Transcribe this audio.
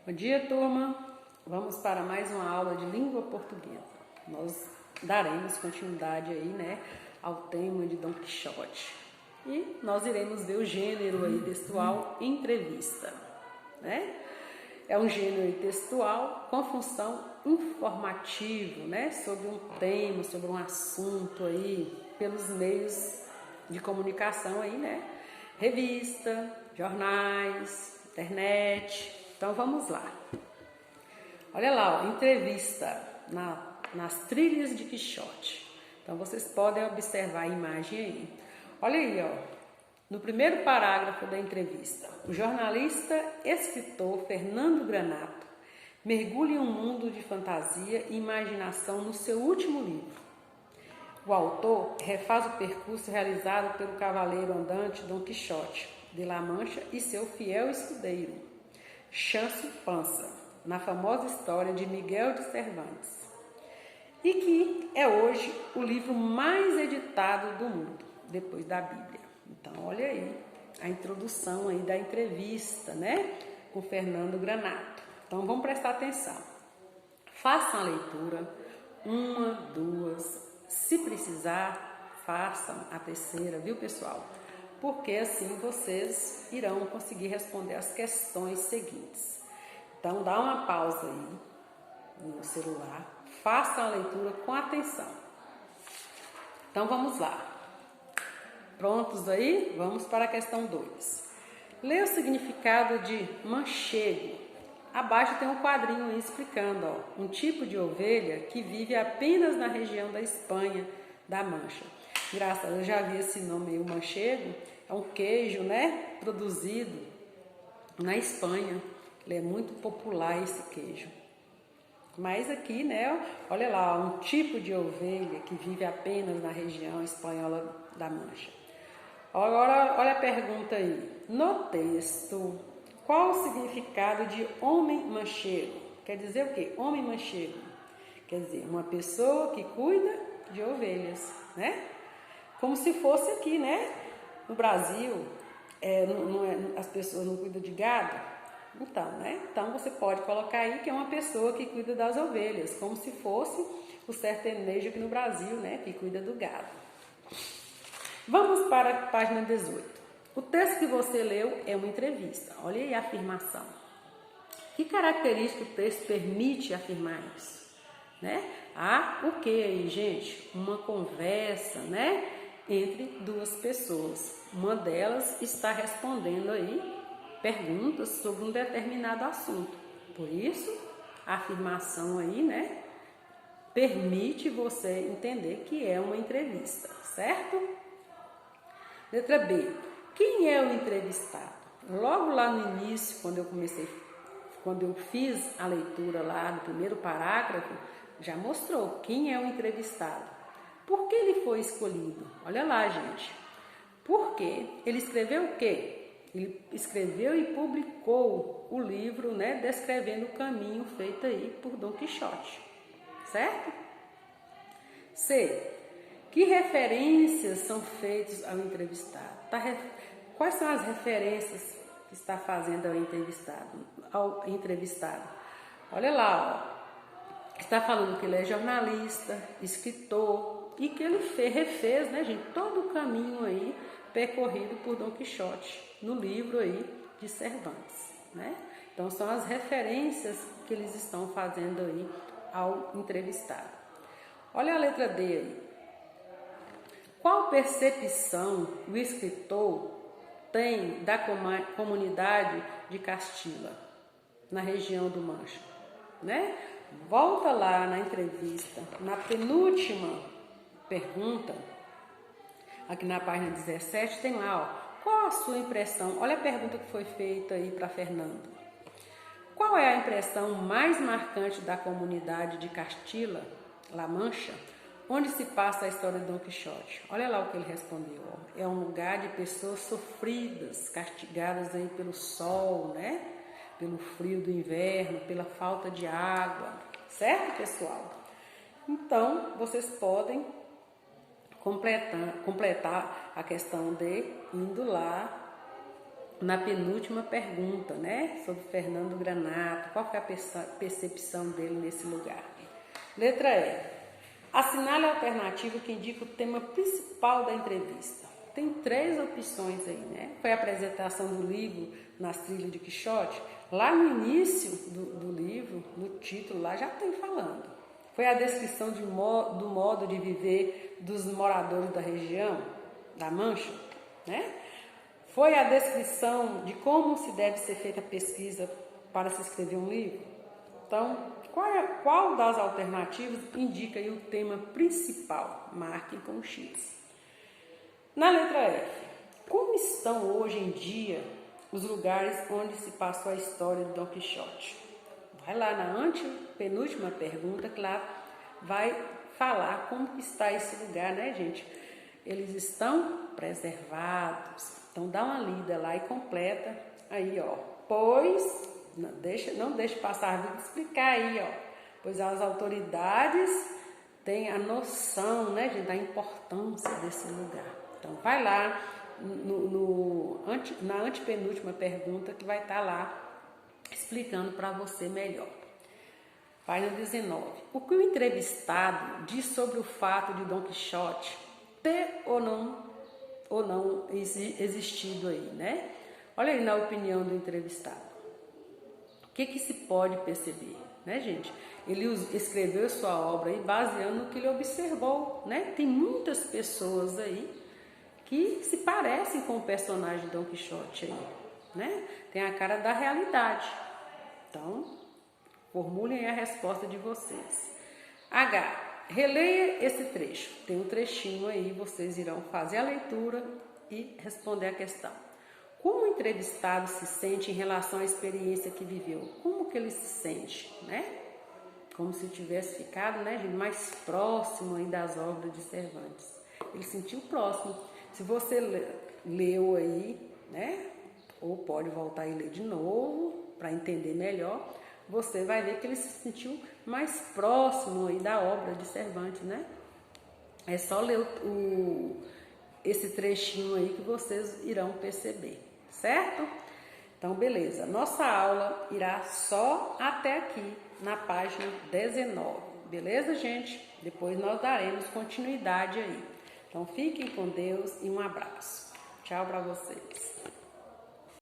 Bom dia, turma! Vamos para mais uma aula de língua portuguesa. Nós daremos continuidade aí, né, ao tema de Dom Quixote. E nós iremos ver o gênero aí textual entrevista, né? É um gênero textual com função informativa, né, sobre um tema, sobre um assunto aí, pelos meios de comunicação aí, né? Revista, jornais, internet. Então vamos lá. Olha lá, ó, entrevista nas trilhas de Quixote. Então vocês podem observar a imagem aí. Olha aí, ó, no primeiro parágrafo da entrevista, o jornalista escritor Fernando Granato mergulha em um mundo de fantasia e imaginação no seu último livro. O autor refaz o percurso realizado pelo cavaleiro andante Dom Quixote de La Mancha e seu fiel escudeiro, Sancho Panza, na famosa história de Miguel de Cervantes, e que é hoje o livro mais editado do mundo, depois da Bíblia. Então, olha aí a introdução aí da entrevista, né, com Fernando Granato. Então, vamos prestar atenção. Façam a leitura, uma, duas, se precisar, façam a terceira, viu, pessoal? Porque assim vocês irão conseguir responder as questões seguintes. Então, dá uma pausa aí no celular, façam a leitura com atenção. Então, vamos lá. Prontos aí? Vamos para a questão 2. Lê o significado de manchego. Abaixo tem um quadrinho aí explicando, ó, um tipo de ovelha que vive apenas na região da Espanha, da Mancha. Engraçado, eu já vi esse nome aí, o manchego. É um queijo, né, produzido na Espanha. Ele é muito popular, esse queijo. Mas aqui, né, olha lá, um tipo de ovelha que vive apenas na região espanhola da Mancha. Agora, olha a pergunta aí. No texto, qual o significado de homem manchego? Quer dizer o quê? Homem manchego. Quer dizer, uma pessoa que cuida de ovelhas, né? Como se fosse aqui, né? No Brasil, as pessoas não cuidam de gado. Então, né? Então, você pode colocar aí que é uma pessoa que cuida das ovelhas, como se fosse o sertanejo aqui no Brasil, né? Que cuida do gado. Vamos para a página 18. O texto que você leu é uma entrevista. Olha aí a afirmação. Que característica o texto permite afirmar isso? Né? O que aí, gente? Uma conversa, né? Entre duas pessoas. Uma delas está respondendo aí perguntas sobre um determinado assunto. Por isso, a afirmação aí, né? Permite você entender que é uma entrevista, certo? Letra B. Quem é o entrevistado? Logo lá no início, quando eu fiz a leitura lá no primeiro parágrafo, já mostrou quem é o entrevistado. Por que ele foi escolhido? Olha lá, gente. Por quê? Ele escreveu o quê? Ele escreveu e publicou o livro, né, descrevendo o caminho feito aí por Dom Quixote. Certo? C. Que referências são feitas ao entrevistado? Quais são as referências que está fazendo ao entrevistado? Olha lá, ó. Está falando que ele é jornalista, escritor e que ele refez, né, gente, todo o caminho aí percorrido por Dom Quixote no livro aí de Cervantes, né? Então são as referências que eles estão fazendo aí ao entrevistado. Olha a letra D aí. Qual percepção o escritor tem da comunidade de Castila, na região do Mancha? Né? Volta lá na entrevista, na penúltima pergunta, aqui na página 17, tem lá, ó, qual a sua impressão? Olha a pergunta que foi feita aí para Fernando. Qual é a impressão mais marcante da comunidade de Castila, La Mancha, onde se passa a história de Dom Quixote? Olha lá o que ele respondeu. Ó. É um lugar de pessoas sofridas, castigadas aí pelo sol, né? Pelo frio do inverno, pela falta de água. Certo, pessoal? Então, vocês podem completar a questão de indo lá na penúltima pergunta, né? Sobre Fernando Granato, qual que é a percepção dele nesse lugar. Letra E. Assinale a alternativa que indica o tema principal da entrevista. Tem 3 opções aí, né? Foi a apresentação do livro Nas Trilhas de Quixote. Lá no início do livro, no título, lá já tem falando. Foi a descrição do modo de viver dos moradores da região, da Mancha, né? Foi a descrição de como se deve ser feita a pesquisa para se escrever um livro. Então, qual das alternativas indica aí o tema principal? Marquem com X. Na letra F, como estão hoje em dia os lugares onde se passou a história de Dom Quixote? Vai lá na antepenúltima pergunta, que lá vai falar como está esse lugar, né, gente? Eles estão preservados. Então dá uma lida lá e completa aí, ó. Pois, não deixe passar a vida explicar aí, ó. Pois as autoridades têm a noção, né, gente, da importância desse lugar. Então vai lá na antepenúltima pergunta que vai estar lá explicando para você melhor. Página 19. O que o entrevistado diz sobre o fato de Dom Quixote ter ou não existido aí, né? Olha aí na opinião do entrevistado. O que se pode perceber, né, gente? Ele escreveu sua obra aí baseando no que ele observou, né? Tem muitas pessoas aí que se parecem com o personagem de Dom Quixote aí, né? Tem a cara da realidade. Então, formulem a resposta de vocês. H. Releia esse trecho. Tem um trechinho aí, vocês irão fazer a leitura e responder a questão. Como o entrevistado se sente em relação à experiência que viveu? Como que ele se sente, né? Como se tivesse ficado, né, gente, mais próximo aí das obras de Cervantes. Ele sentiu próximo. Se você leu aí, né, ou pode voltar e ler de novo para entender melhor, você vai ver que ele se sentiu mais próximo aí da obra de Cervantes, né? É só ler esse trechinho aí que vocês irão perceber, certo? Então, beleza. Nossa aula irá só até aqui, na página 19, beleza, gente? Depois nós daremos continuidade aí. Então, fiquem com Deus e um abraço. Tchau para vocês.